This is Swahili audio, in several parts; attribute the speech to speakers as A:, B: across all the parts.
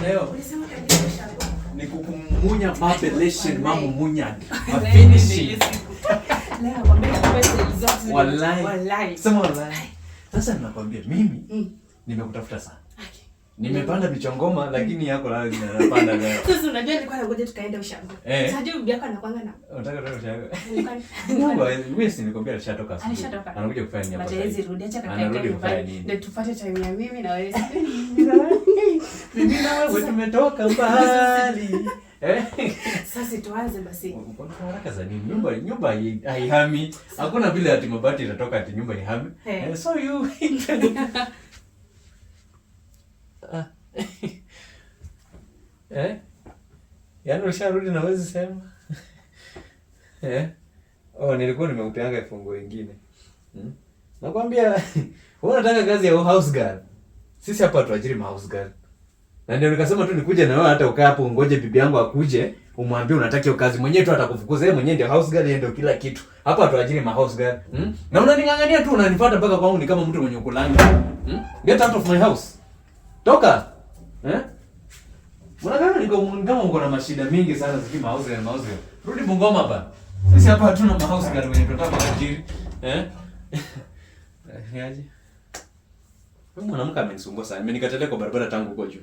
A: leo.
B: Ulisema kaenda shago.
A: Ni kukumunya mabelation mama munya. Finishing.
B: Leo nakwambia pesa zote.
A: Wallahi. Sema wallahi. Sasa ninakwambia mimi nimekutafuta sana. Nimepanda michongoma lakini yako la ninapanda leo.
B: Sasa unajua nilikuwa nangoja tukaenda ushago. Sasa je, bibi yako anakuanga na.
A: Unataka kwenda ushago? Wewe si nilikwambia alishatoka asubuhi. Anakuja kufanya nini hapa?
B: Hawezi rudi, acha kakae nyumbani. Ndio tufuate time ya mimi na wewe.
A: Mimi na wewe tumetoka mbali.
B: Sasa tuanze basi.
A: Kwa haraka za nini? Nyumba haihami. Hakuna vile ati mabati itatoka ati nyumba ihami. So you yaani usharudi na wezi sema. Nilikuwa nimekupeanga fungu lingine. Nakwambia wewe unataka kazi ya house girl. Sisi hapa tuajiri house girl. Na ndio nikasema tu nikuje na wewe hata ukae hapo ungoje bibi yangu akuje, umwambie unataka hiyo kazi. Mwenyewe tu atakufukuza, yeye mwenyewe ndio house girl, yeye ndio kila kitu. Hapa tuajiri house girl. Na unaningangania tu unanifuata mpaka kwangu ni kama mtu mwenye ukulanga. Get out of my house. Toka. Mbona kama uko na mashida mingi sana ziki house. Rudi Bungoma hapa. Sisi hapa hatuna house girl wenye tunataka kuajiri. Niaje? Wewe mwanamke amenisumbua sana. Amenikatalia kwa barabara tangu huko juu.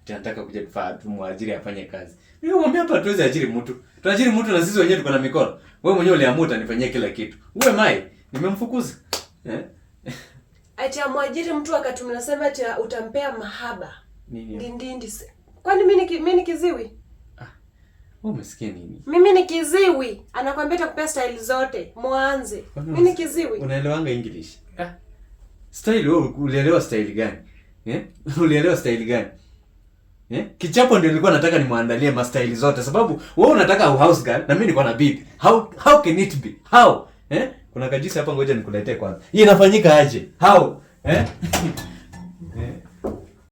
A: Tunataka kuja kufanya tumwajiri afanye kazi. Mimi mwambie hapa tuweze ajiri mtu. Tuajiri mtu na sisi wenyewe tuko na mikono. Wewe mwenyewe uliamua utanifanyia kila kitu. Wewe mai, nimemfukuza.
C: Ati amwajiri mtu wakati mnasema ati utampea mahaba.
A: Nini?
C: Ndindi. Kwani mimi ni kiziwi?
A: Wewe umesikia nini?
C: Mimi ni kiziwi. Anakuambia atakupea style zote. Mwanze. Mimi ni kiziwi.
A: Unaelewanga English? Style wewe ulielewa style gani? Ulielewa style gani? Kichapo ndio nilikuwa nataka nimwandalie ma style zote sababu wewe unataka house girl na mimi niko na bibi. How can it be? How? Kuna kajisi hapa ngoja nikuletee kwanza. Hii inafanyika aje? How?